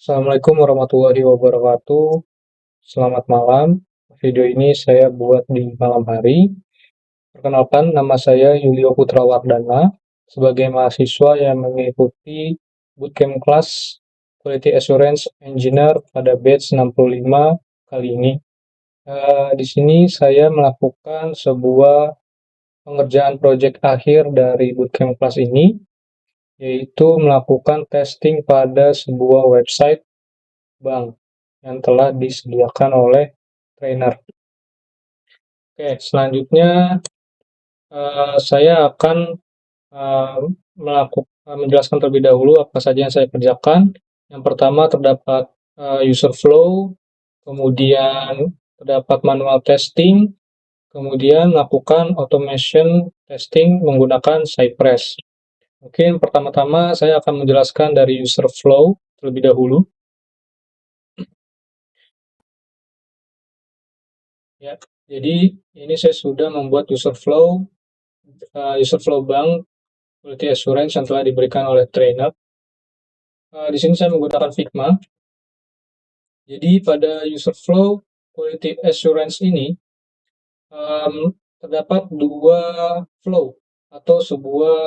Assalamualaikum warahmatullahi wabarakatuh. Selamat malam. Video ini saya buat di malam hari. Perkenalkan, nama saya Yulio Putra Wardana sebagai mahasiswa yang mengikuti bootcamp kelas Quality Assurance Engineer pada batch 65 kali ini. Di sini saya melakukan sebuah pengerjaan proyek akhir dari bootcamp kelas ini, yaitu melakukan testing pada sebuah website bank yang telah disediakan oleh trainer. Oke, selanjutnya saya akan menjelaskan terlebih dahulu apa saja yang saya kerjakan. Yang pertama terdapat user flow, kemudian terdapat manual testing, kemudian melakukan automation testing menggunakan Cypress. Mungkin pertama-tama saya akan menjelaskan dari user flow terlebih dahulu. Ya, jadi ini saya sudah membuat user flow bank quality assurance yang telah diberikan oleh trainer. Di sini saya menggunakan Figma. Jadi pada user flow quality assurance ini terdapat dua flow atau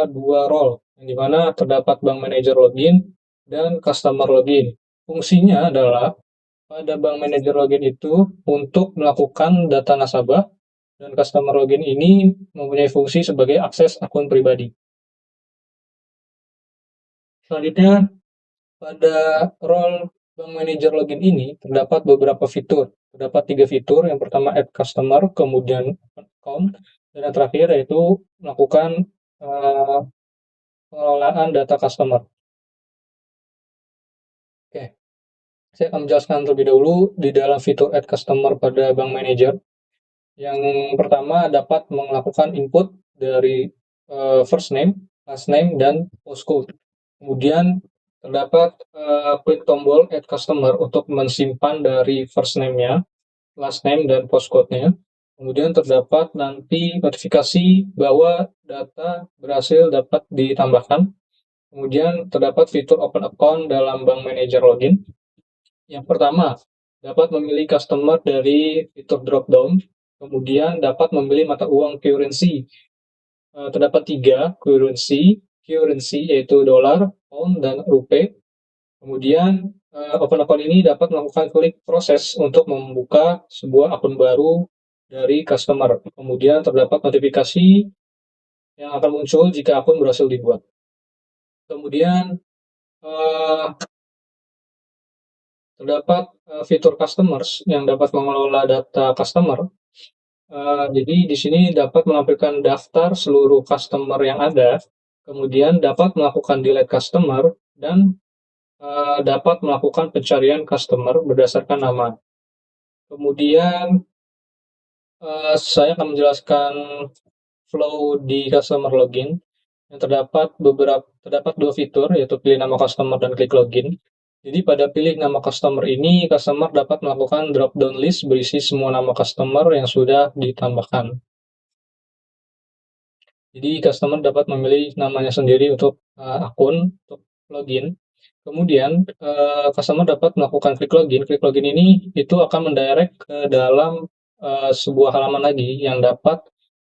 dua role, yang dimana terdapat bank manager login dan customer login. Fungsinya adalah pada bank manager login itu untuk melakukan data nasabah, dan customer login ini mempunyai fungsi sebagai akses akun pribadi. Selanjutnya, pada role bank manager login ini terdapat beberapa fitur. Terdapat 3 fitur. Yang pertama add customer, kemudian account, dan yang terakhir yaitu melakukan pengelolaan data customer. Oke, saya akan menjelaskan terlebih dahulu di dalam fitur add customer pada bank manager. Yang pertama dapat melakukan input dari first name, last name, dan postcode. Kemudian terdapat klik tombol add customer untuk mensimpan dari first name-nya, last name, dan postcode-nya. Kemudian terdapat nanti notifikasi bahwa data berhasil dapat ditambahkan. Kemudian terdapat fitur open account dalam bank manager login. Yang pertama, dapat memilih customer dari fitur drop down. Kemudian dapat memilih mata uang currency. Terdapat 3 currency yaitu dolar, pound, dan rupiah. Kemudian open account ini dapat melakukan klik proses untuk membuka sebuah akun baru dari customer. Kemudian terdapat notifikasi yang akan muncul jika akun berhasil dibuat. Kemudian terdapat fitur customers yang dapat mengelola data customer. Jadi di sini dapat menampilkan daftar seluruh customer yang ada, kemudian dapat melakukan delete customer, dan dapat melakukan pencarian customer berdasarkan nama. Kemudian saya akan menjelaskan flow di customer login. Yang terdapat 2 fitur, yaitu pilih nama customer dan klik login. Jadi pada pilih nama customer ini, customer dapat melakukan drop down list berisi semua nama customer yang sudah ditambahkan. Jadi customer dapat memilih namanya sendiri untuk akun, untuk login. Kemudian customer dapat melakukan klik login. Klik login ini itu akan mendirect ke dalam sebuah halaman lagi yang dapat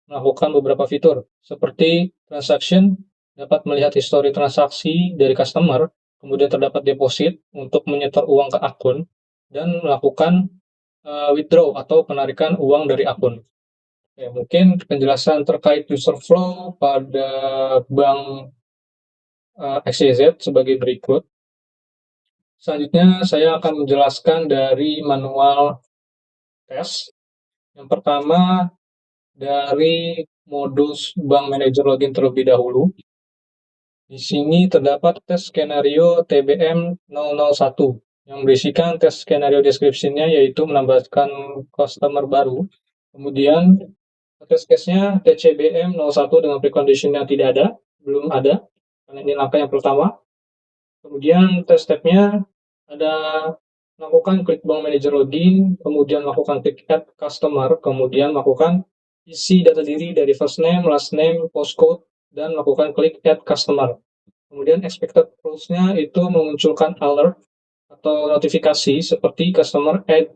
melakukan beberapa fitur, seperti transaction, dapat melihat histori transaksi dari customer, kemudian terdapat deposit untuk menyetor uang ke akun, dan melakukan withdraw atau penarikan uang dari akun. Ya, mungkin penjelasan terkait user flow pada bank XYZ sebagai berikut. Selanjutnya saya akan menjelaskan dari manual tes. Yang pertama dari modus bank manager login terlebih dahulu. Di sini terdapat tes skenario TBM 001 yang berisikan tes skenario description-nya, yaitu menambahkan customer baru. Kemudian test case-nya TCBM 01 dengan precondition-nya tidak ada, belum ada, karena ini langkah yang pertama. Kemudian test step-nya ada melakukan klik bank manager login, kemudian melakukan klik add customer, kemudian melakukan isi data diri dari first name, last name, postcode, dan melakukan klik add customer. Kemudian expected rules-nya itu memunculkan alert atau notifikasi seperti customer add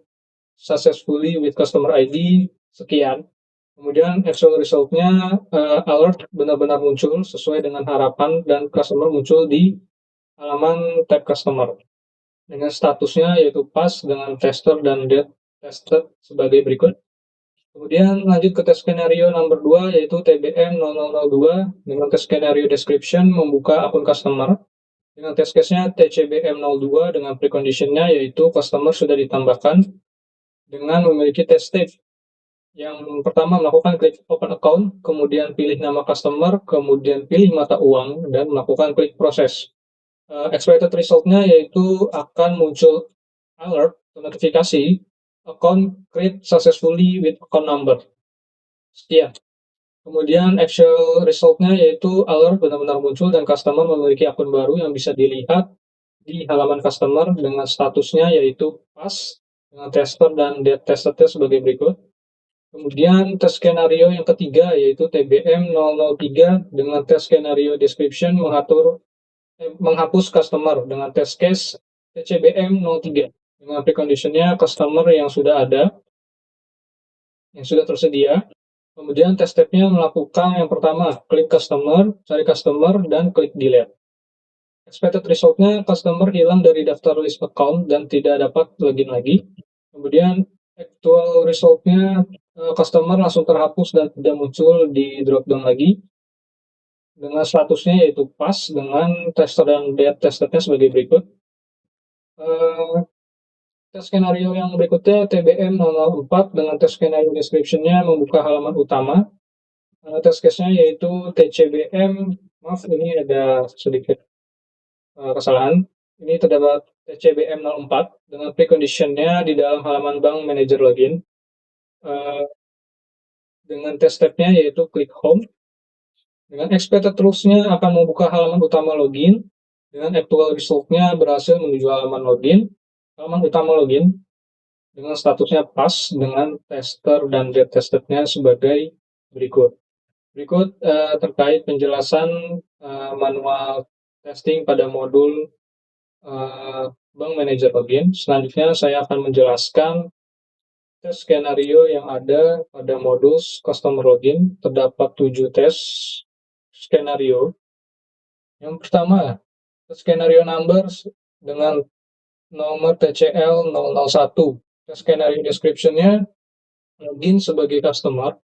successfully with customer ID sekian. Kemudian actual result-nya alert benar-benar muncul sesuai dengan harapan dan customer muncul di halaman tab customer dengan statusnya yaitu pass dengan tester dan date tested sebagai berikut. Kemudian lanjut ke tes skenario number 2 yaitu TBM 0002 dengan tes skenario description membuka akun customer dengan test case-nya TCBM 02 dengan precondition-nya yaitu customer sudah ditambahkan dengan memiliki test state. Yang pertama melakukan klik open account, kemudian pilih nama customer, kemudian pilih mata uang, dan melakukan klik proses. Expected result-nya yaitu akan muncul alert atau notifikasi account create successfully with account number. Sekian. Kemudian actual result-nya yaitu alert benar-benar muncul dan customer memiliki akun baru yang bisa dilihat di halaman customer dengan statusnya yaitu pass dengan tester dan date testednya sebagai berikut. Kemudian tes skenario yang ketiga yaitu TBM 003 dengan tes skenario description menghapus customer dengan test case TCBM 03 dengan preconditionnya customer yang sudah ada, yang sudah tersedia. Kemudian tes step-nya melakukan yang pertama, klik customer, cari customer, dan klik delete. Expected result-nya customer hilang dari daftar list account dan tidak dapat login lagi. Kemudian actual result-nya customer langsung terhapus dan tidak muncul di drop-down lagi dengan statusnya yaitu pass dengan tester dan date testednya sebagai berikut. Tes skenario yang berikutnya TBM 004 dengan tes skenario description-nya membuka halaman utama. Tes case-nya yaitu TCBM, maaf ini ada sedikit kesalahan. Ini terdapat TCBM 04 dengan precondition-nya di dalam halaman bank manager login. Dengan test step-nya yaitu klik home. Dengan expected rules-nya akan membuka halaman utama login. Dengan actual result-nya berhasil menuju halaman login. Halaman utama login dengan statusnya pass dengan tester dan date tested-nya sebagai berikut. Berikut terkait penjelasan manual testing pada modul Bank Manager Login. Selanjutnya saya akan menjelaskan tes skenario yang ada pada modul Customer Login. Terdapat 7 tes skenario. Yang pertama, tes skenario numbers dengan nomor TCL 001. Tes skenario description-nya login sebagai customer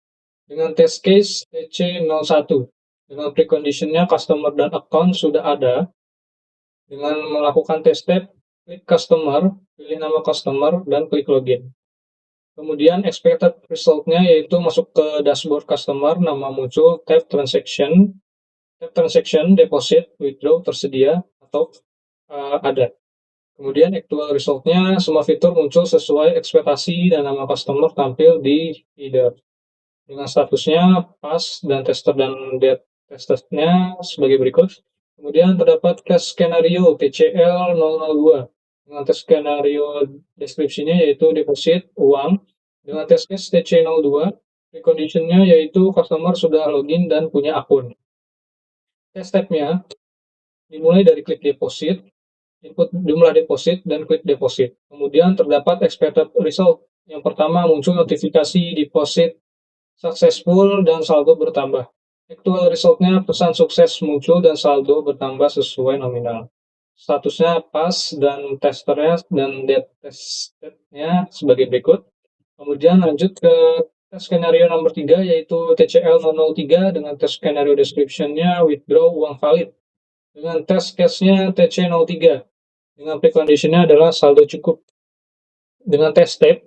dengan test case TC01. Dengan precondition-nya customer dan account sudah ada. Dengan melakukan test step, klik customer, pilih nama customer, dan klik login. Kemudian expected result-nya yaitu masuk ke dashboard customer, nama muncul, tab transaction, deposit, withdraw tersedia atau ada. Kemudian actual result-nya semua fitur muncul sesuai ekspektasi dan nama customer tampil di header. Dengan statusnya pass dan tester dan date testednya sebagai berikut. Kemudian terdapat tes skenario TCL 002 dengan tes skenario deskripsinya yaitu deposit uang dengan tes case TC02 precondition-nya yaitu customer sudah login dan punya akun. Tes step-nya dimulai dari klik deposit, input jumlah deposit dan klik deposit. Kemudian terdapat expected result. Yang pertama muncul notifikasi deposit successful dan saldo bertambah. Actual result-nya pesan sukses muncul dan saldo bertambah sesuai nominal. Statusnya pass dan testernya dan date testednya sebagai berikut. Kemudian lanjut ke tes skenario nomor 3 yaitu TCL 003 dengan tes skenario description-nya withdraw uang valid. Dengan tes case-nya TC03 dengan precondition-nya adalah saldo cukup. Dengan tes step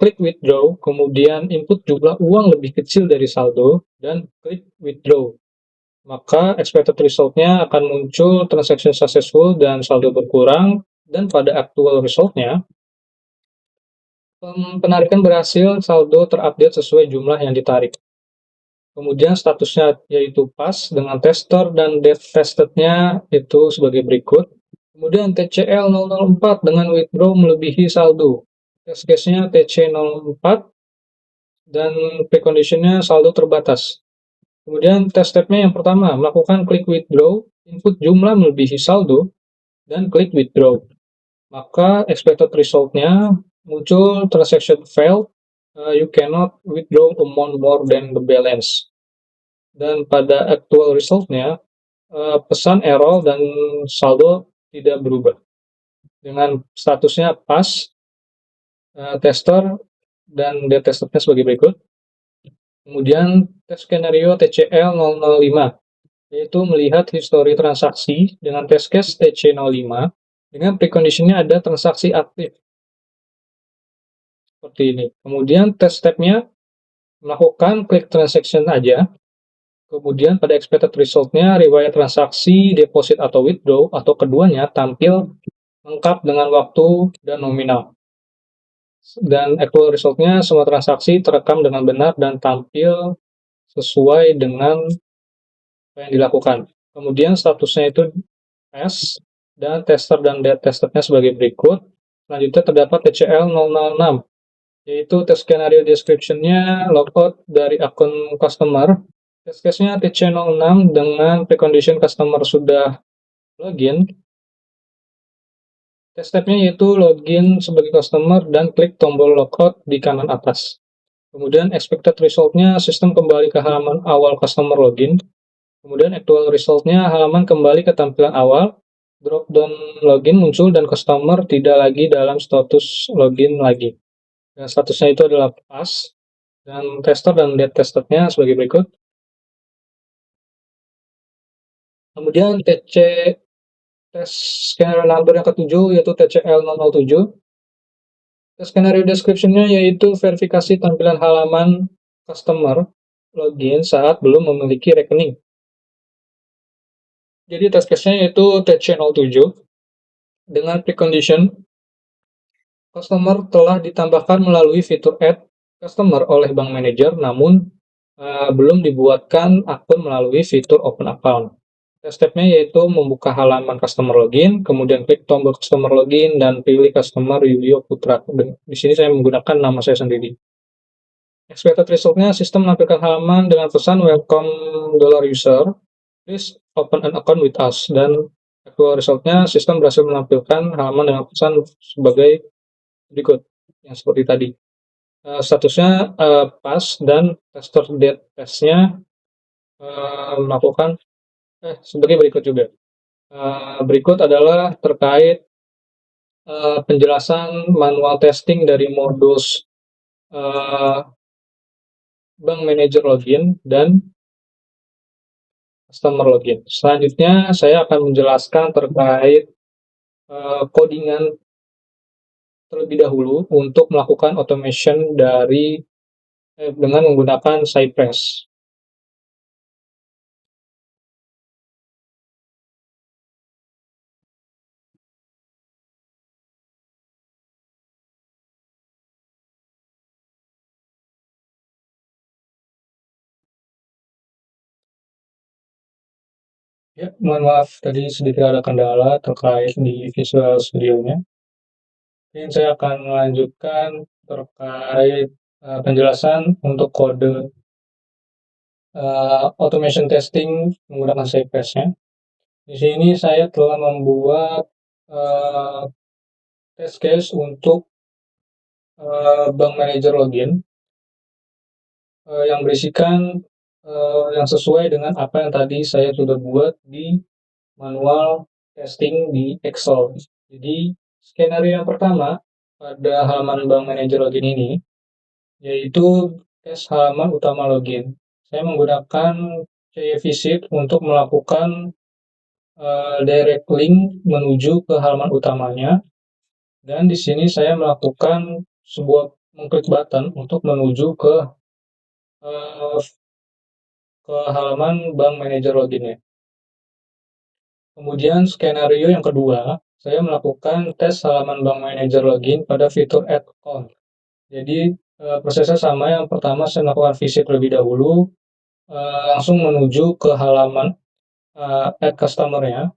klik withdraw, kemudian input jumlah uang lebih kecil dari saldo, dan klik withdraw. Maka expected result-nya akan muncul transaction successful dan saldo berkurang, dan pada actual result-nya, penarikan berhasil, saldo terupdate sesuai jumlah yang ditarik. Kemudian statusnya yaitu pass dengan tester dan date tested-nya itu sebagai berikut. Kemudian TCL 004 dengan withdraw melebihi saldo. Test case-nya TC04 dan precondition-nya saldo terbatas. Kemudian test step-nya yang pertama, melakukan klik withdraw, input jumlah melebihi saldo, dan klik withdraw. maka expected result-nya muncul transaction failed, you cannot withdraw amount more than the balance. Dan pada actual result-nya, pesan error dan saldo tidak berubah. Dengan statusnya pass, tester, dan data testnya sebagai berikut. Kemudian test skenario TCL 005, yaitu melihat histori transaksi dengan test case TC05 dengan preconditionnya ada transaksi aktif seperti ini. Kemudian test step-nya melakukan klik transaction aja. Kemudian pada expected result-nya riwayat transaksi, deposit atau withdraw atau keduanya tampil lengkap dengan waktu dan nominal. Dan actual result-nya semua transaksi terekam dengan benar dan tampil sesuai dengan apa yang dilakukan. Kemudian statusnya itu S dan tester dan dead testernya sebagai berikut. Selanjutnya terdapat TCL 006, yaitu test scenario description-nya logout dari akun customer. Test case-nya TC06 dengan precondition customer sudah login. Test step-nya yaitu login sebagai customer dan klik tombol logout di kanan atas. Kemudian expected result-nya sistem kembali ke halaman awal customer login. Kemudian actual result-nya halaman kembali ke tampilan awal, drop down login muncul dan customer tidak lagi dalam status login lagi. Dan statusnya itu adalah pass, dan tester dan dead testernya sebagai berikut. Kemudian test scenario number yang ketujuh yaitu TCL007. Test scenario description-nya yaitu verifikasi tampilan halaman customer login saat belum memiliki rekening. Jadi test case-nya yaitu TC07 dengan precondition customer telah ditambahkan melalui fitur add customer oleh bank manager, namun belum dibuatkan akun melalui fitur open account. Step-nya yaitu membuka halaman customer login, kemudian klik tombol customer login dan pilih customer Yulio Putra. Di sini saya menggunakan nama saya sendiri. Expected result-nya sistem menampilkan halaman dengan pesan welcome $user, please open an account with us, dan actual result-nya sistem berhasil menampilkan halaman dengan pesan sebagai berikut yang seperti tadi. Statusnya pass dan tester date testnya melakukan sebagai berikut juga. Berikut adalah terkait penjelasan manual testing dari modus bank manager login dan customer login. Selanjutnya saya akan menjelaskan terkait codingan terlebih dahulu untuk melakukan automation dengan menggunakan Cypress. Ya, mohon maaf tadi sedikit ada kendala terkait di Visual Studio-nya. Ini saya akan melanjutkan terkait penjelasan untuk kode automation testing menggunakan Cypress-nya. Di sini saya telah membuat test case untuk bank manager login yang berisikan yang sesuai dengan apa yang tadi saya sudah buat di manual testing di Excel. Jadi skenario yang pertama pada halaman bank manager login ini yaitu tes halaman utama login. Saya menggunakan visit untuk melakukan direct link menuju ke halaman utamanya, dan di sini saya melakukan sebuah mengklik button untuk menuju ke halaman bank manager loginnya. Kemudian skenario yang kedua, saya melakukan tes halaman bank manager login pada fitur add account. Jadi prosesnya sama. Yang pertama saya melakukan visit terlebih dahulu, langsung menuju ke halaman add customer-nya.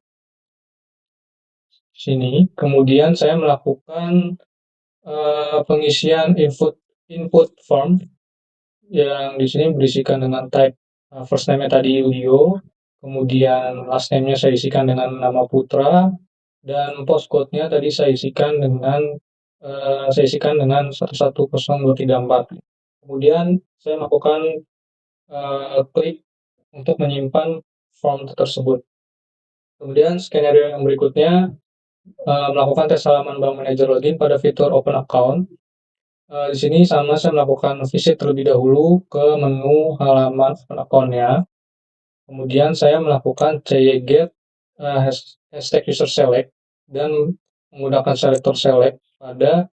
Sini. Kemudian saya melakukan pengisian input form yang di sini berisikan dengan type first name-nya tadi Julio, kemudian last name-nya saya isikan dengan nama Putra, dan postcode-nya tadi saya isikan dengan 110234. Kemudian saya melakukan klik untuk menyimpan form tersebut. Kemudian skenario yang berikutnya melakukan tes halaman Bank Manager Login pada fitur Open Account. Di sini sama saya melakukan visit terlebih dahulu ke menu halaman Open Account-nya. Kemudian saya melakukan get hashtag user select dan menggunakan selector select pada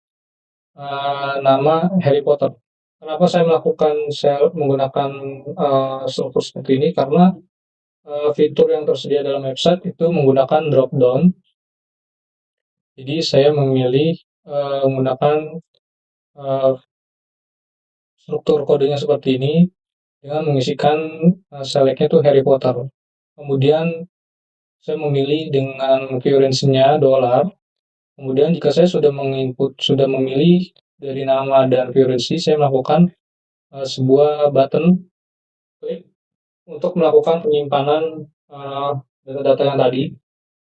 nama Harry Potter. Kenapa saya menggunakan struktur seperti ini? Karena fitur yang tersedia dalam website itu menggunakan drop down. Jadi saya memilih menggunakan struktur kodenya seperti ini dengan mengisikan selectnya itu Harry Potter. Kemudian saya memilih dengan currency-nya dolar. Kemudian jika saya sudah memilih dari nama dan currency, saya melakukan sebuah button klik untuk melakukan penyimpanan data-data yang tadi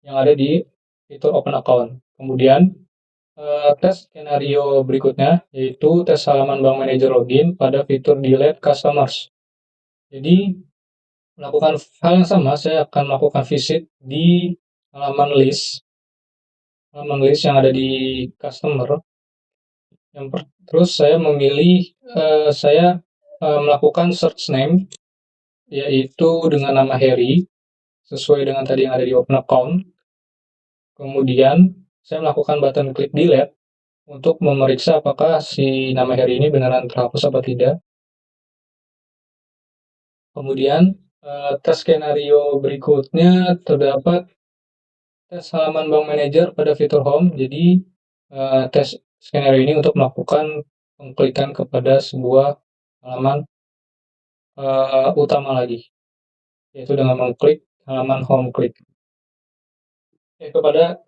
yang ada di fitur Open Account. Kemudian tes skenario berikutnya yaitu tes halaman Bank Manager Login pada fitur Delete Customers. Jadi melakukan hal yang sama, saya akan melakukan visit di halaman list yang ada di customer. Terus saya memilih saya melakukan search name yaitu dengan nama Harry sesuai dengan tadi yang ada di Open Account. Kemudian saya melakukan button klik delete untuk memeriksa apakah si nama Harry ini beneran terhapus atau tidak. Kemudian tes skenario berikutnya terdapat tes halaman Bank Manager pada fitur Home. Jadi tes skenario ini untuk melakukan pengklikan kepada sebuah halaman utama lagi, yaitu dengan mengklik halaman Home Click. Kepada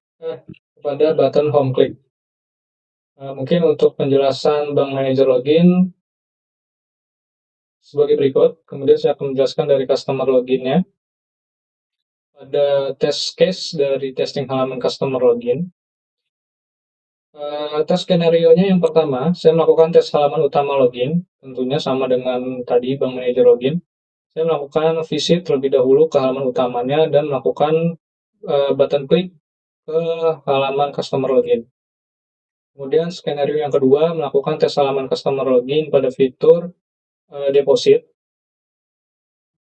button Home Click. Mungkin untuk penjelasan Bank Manager Login sebagai berikut. Kemudian saya akan menjelaskan dari customer login-nya. Ada test case dari testing halaman customer login. Tes skenario-nya yang pertama, saya melakukan tes halaman utama login, tentunya sama dengan tadi Bank Manager Login. Saya melakukan visit terlebih dahulu ke halaman utamanya dan melakukan button klik ke halaman customer login. Kemudian skenario yang kedua, melakukan tes halaman customer login pada fitur deposit.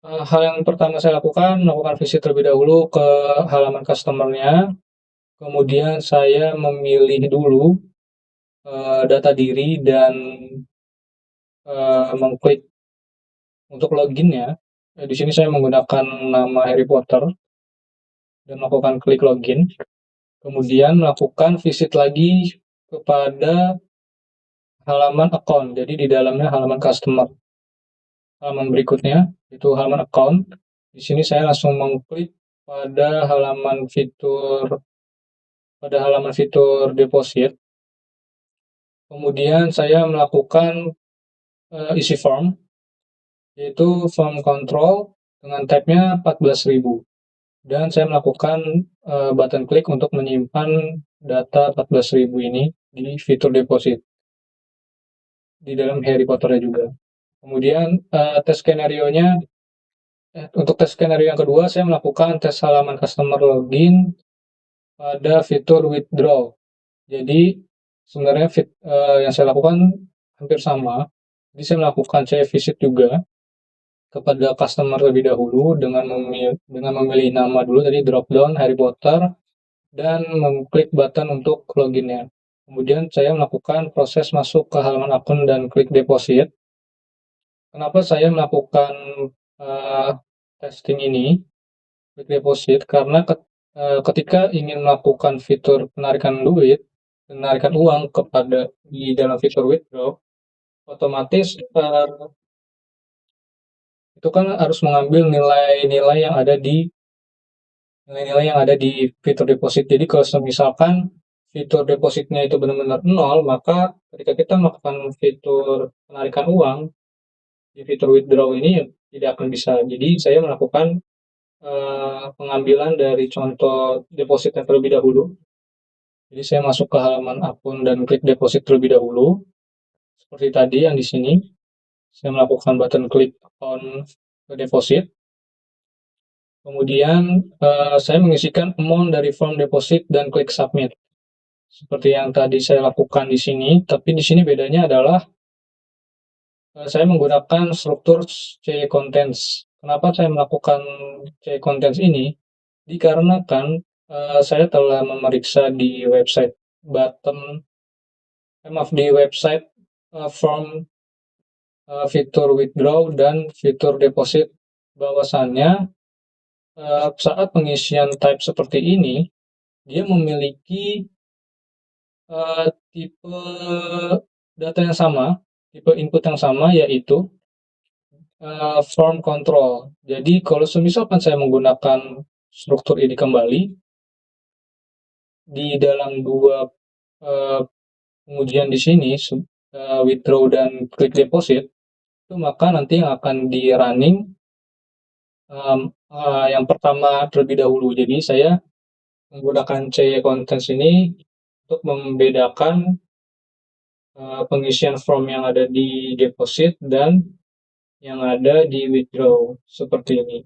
Hal yang pertama saya lakukan, melakukan visit terlebih dahulu ke halaman customer-nya. Kemudian saya memilih dulu data diri dan mengklik untuk login-nya. Di sini saya menggunakan nama Harry Potter dan melakukan klik login. Kemudian melakukan visit lagi kepada halaman account. Jadi di dalamnya halaman customer. Halaman berikutnya itu halaman account. Di sini saya langsung mengklik pada halaman fitur deposit. Kemudian saya melakukan isi form, yaitu form control dengan tab-nya 14.000. Dan saya melakukan button klik untuk menyimpan data 14.000 ini di fitur deposit di dalam Harry Potter juga. Kemudian untuk tes skenario yang kedua saya melakukan tes halaman customer login pada fitur withdraw. Jadi sebenarnya yang saya lakukan hampir sama. Jadi saya melakukan visit juga kepada customer lebih dahulu dengan memilih nama dulu tadi drop down Harry Potter dan mengklik button untuk loginnya. Kemudian saya melakukan proses masuk ke halaman akun dan klik deposit. Kenapa saya melakukan testing ini, klik deposit? Karena ketika ingin melakukan fitur penarikan uang di dalam fitur withdraw, otomatis itu kan harus mengambil nilai-nilai yang ada di fitur deposit. Jadi kalau misalkan fitur depositnya itu benar-benar nol, maka ketika kita melakukan fitur penarikan uang di fitur withdraw ini tidak akan bisa. Jadi saya melakukan pengambilan dari contoh depositnya terlebih dahulu. Jadi saya masuk ke halaman akun dan klik deposit terlebih dahulu. Seperti tadi yang di sini, saya melakukan button klik on ke deposit. Kemudian saya mengisikan amount dari form deposit dan klik submit. Seperti yang tadi saya lakukan di sini, tapi di sini bedanya adalah saya menggunakan struktur C contents. Kenapa saya melakukan C contents ini? Dikarenakan saya telah memeriksa di website button, maaf, di website form fitur withdraw dan fitur deposit, bahwasannya saat pengisian type seperti ini, dia memiliki tipe data yang sama, tipe input yang sama, yaitu form control. Jadi kalau semisalkan saya menggunakan struktur ini kembali, di dalam dua pengujian di sini, withdraw dan klik deposit, itu maka nanti yang akan di running yang pertama terlebih dahulu. Jadi saya menggunakan C contents ini untuk membedakan pengisian form yang ada di deposit dan yang ada di withdraw, seperti ini.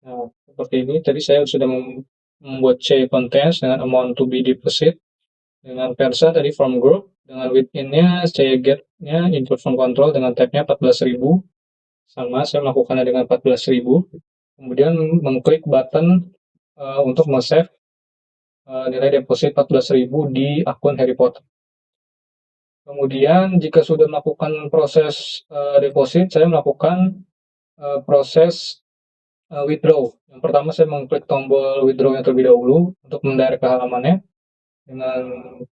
Nah, seperti ini tadi saya sudah membuat C contents dengan amount to be deposit, dengan persa tadi form group, dengan within-nya C get-nya input form control dengan type-nya 14.000, sama saya melakukannya dengan 14.000. Kemudian mengklik button untuk save nilai deposit 14.000 di akun Harry Potter. Kemudian jika sudah melakukan proses deposit, saya melakukan proses withdraw. Yang pertama saya mengklik tombol withdraw yang terlebih dahulu untuk mendirect ke halamannya dengan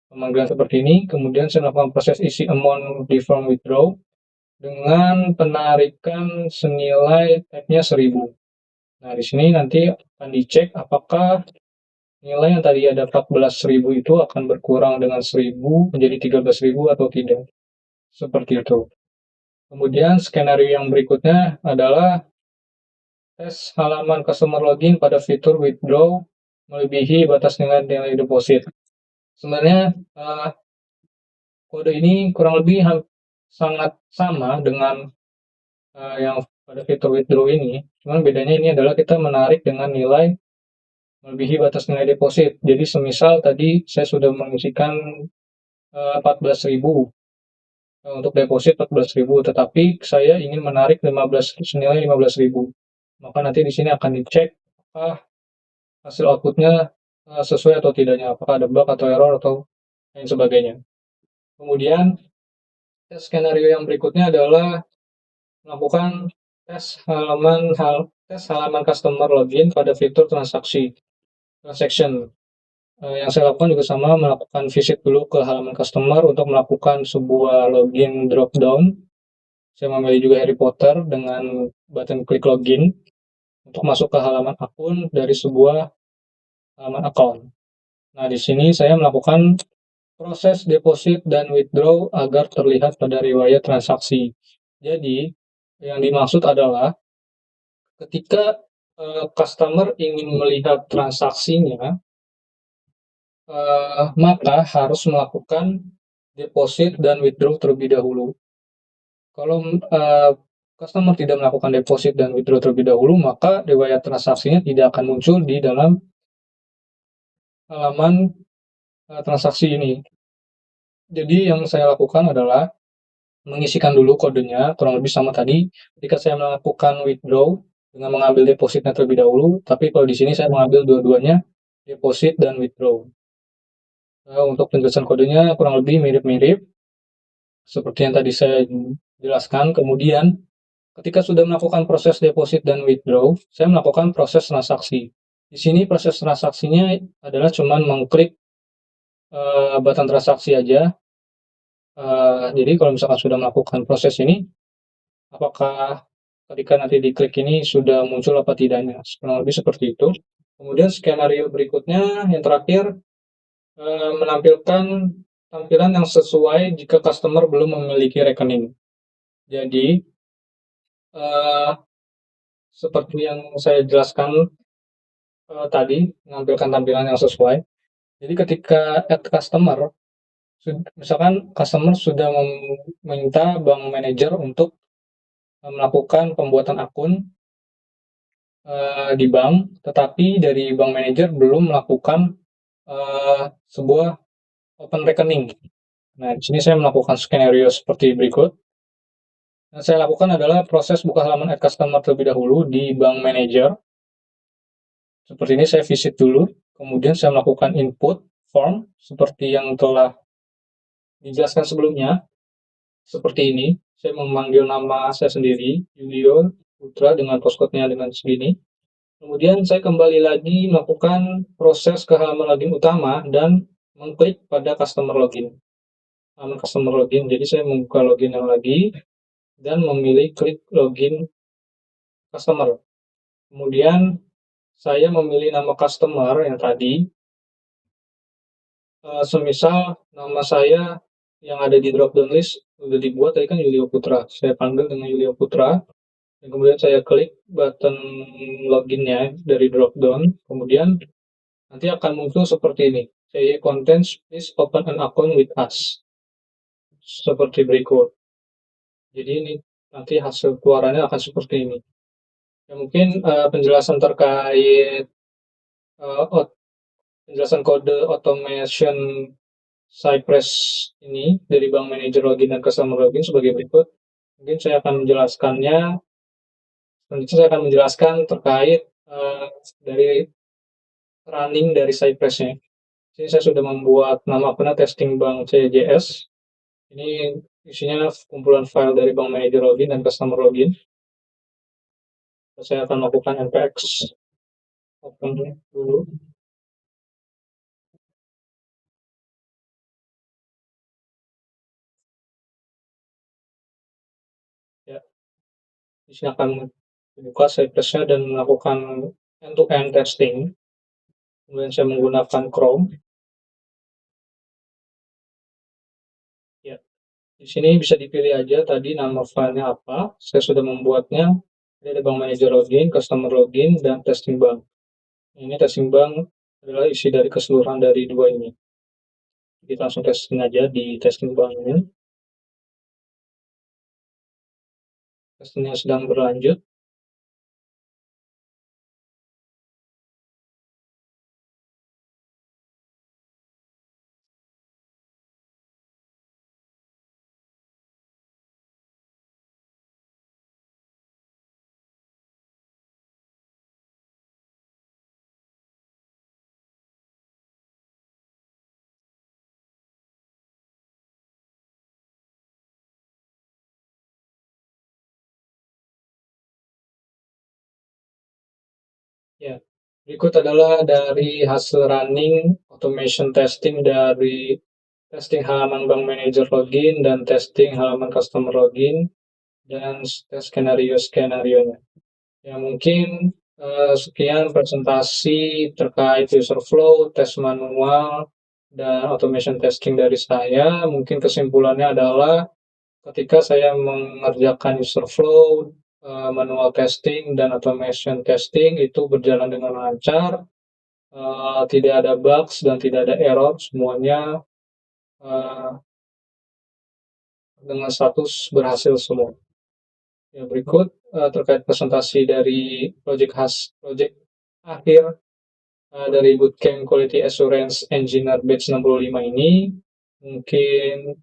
pemanggilan seperti ini. Kemudian saya melakukan proses isi amount di form withdraw dengan penarikan senilai type-nya 1.000. Nah, di sini nanti akan dicek apakah nilai yang tadi ada 14.000 itu akan berkurang dengan 1.000 menjadi 13.000 atau tidak. Seperti itu. Kemudian skenario yang berikutnya adalah tes halaman customer login pada fitur withdraw melebihi batas nilai deposit. Sebenarnya kode ini kurang lebih sangat sama dengan yang pada fitur withdraw ini. Cuman bedanya ini adalah kita menarik dengan nilai melebihi batas nilai deposit. Jadi semisal tadi saya sudah mengisikan 14.000 untuk deposit 14.000, tetapi saya ingin menarik senilai 15.000. Maka nanti di sini akan dicek apakah hasil outputnya sesuai atau tidaknya, apakah ada bug atau error atau lain sebagainya. Kemudian tes skenario yang berikutnya adalah melakukan tes halaman customer login pada fitur transaction. Yang saya lakukan juga sama, melakukan visit dulu ke halaman customer untuk melakukan sebuah login drop down. Saya memilih juga Harry Potter dengan button klik login untuk masuk ke halaman akun dari sebuah halaman account. Nah, di sini saya melakukan proses deposit dan withdraw agar terlihat pada riwayat transaksi. Jadi, yang dimaksud adalah ketika customer ingin melihat transaksinya, maka harus melakukan deposit dan withdraw terlebih dahulu. Kalau customer tidak melakukan deposit dan withdraw terlebih dahulu, maka riwayat transaksinya tidak akan muncul di dalam halaman transaksi ini. Jadi yang saya lakukan adalah mengisikan dulu kodenya, kurang lebih sama tadi. Ketika saya melakukan withdraw dengan mengambil depositnya terlebih dahulu, tapi kalau di sini saya mengambil dua-duanya, deposit dan withdraw. Untuk penjelasan kodenya kurang lebih mirip-mirip seperti yang tadi saya jelaskan. Kemudian ketika sudah melakukan proses deposit dan withdraw, saya melakukan proses transaksi. Di sini proses transaksinya adalah cuman mengklik button transaksi aja. Jadi kalau misalkan sudah melakukan proses ini, apakah ketika nanti diklik ini sudah muncul apa tidaknya, kurang lebih seperti itu. Kemudian skenario berikutnya yang terakhir, menampilkan tampilan yang sesuai jika customer belum memiliki rekening. Jadi seperti yang saya jelaskan tadi, menampilkan tampilan yang sesuai. Jadi ketika add customer, misalkan customer sudah meminta bank manager untuk melakukan pembuatan akun di bank, tetapi dari bank manager belum melakukan sebuah open rekening. Nah, di sini saya melakukan skenario seperti berikut. Yang saya lakukan adalah proses buka halaman add customer terlebih dahulu di bank manager. Seperti ini saya visit dulu, kemudian saya melakukan input form seperti yang telah dijelaskan sebelumnya. Seperti ini, saya memanggil nama saya sendiri, Yulio Putra dengan postcode-nya dengan segini. Kemudian saya kembali lagi melakukan proses ke halaman login utama dan mengklik pada customer login. Halaman customer login, jadi saya membuka login yang lagi dan memilih klik login customer. Kemudian saya memilih nama customer yang tadi, semisal nama saya yang ada di drop down list sudah dibuat tadi kan Yulio Putra. Saya panggil dengan Yulio Putra. Dan kemudian saya klik button loginnya dari drop down. Kemudian nanti akan muncul seperti ini. Say contents, please open an account with us. Seperti berikut. Jadi ini nanti hasil keluarannya akan seperti ini. Ya, mungkin penjelasan terkait penjelasan kode automation Cypress ini dari Bank Manager Login dan Customer Login sebagai berikut. Mungkin saya akan menjelaskannya. Selanjutnya saya akan menjelaskan terkait dari running dari Cypress-nya. Ini saya sudah membuat nama akunnya testing bank CJS. Ini isinya kumpulan file dari Bank Manager Login dan Customer Login. Saya akan melakukan npx open dulu. Ya, di sini akan membuka Cypress-nya dan melakukan end-to-end testing. Kemudian saya menggunakan Chrome. Ya, di sini bisa dipilih aja tadi nama filenya apa. Saya sudah membuatnya. Ini ada Bank Manager Login, Customer Login, dan Testing Bank. Ini Testing Bank adalah isi dari keseluruhan dari dua ini. Kita langsung testing aja di Testing Bank ini. Testingnya sedang berlanjut. Ya, berikut adalah dari hasil running automation testing dari testing halaman Bank Manager Login dan testing halaman Customer Login dan tes skenario-skenarionya. Ya, mungkin sekian presentasi terkait user flow, tes manual, dan automation testing dari saya. Mungkin kesimpulannya adalah ketika saya mengerjakan user flow, manual testing, dan automation testing itu berjalan dengan lancar, tidak ada bugs dan tidak ada error, semuanya uh, dengan status berhasil semua. Ya, berikut terkait presentasi dari project akhir dari Bootcamp Quality Assurance Engineer Batch 65 ini. Mungkin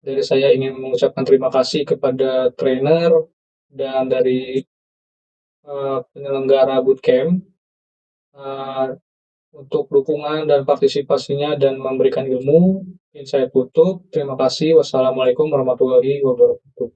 dari saya ingin mengucapkan terima kasih kepada trainer dan dari penyelenggara bootcamp uh, untuk dukungan dan partisipasinya dan memberikan ilmu. Saya tutup. Terima kasih. Wassalamualaikum warahmatullahi wabarakatuh.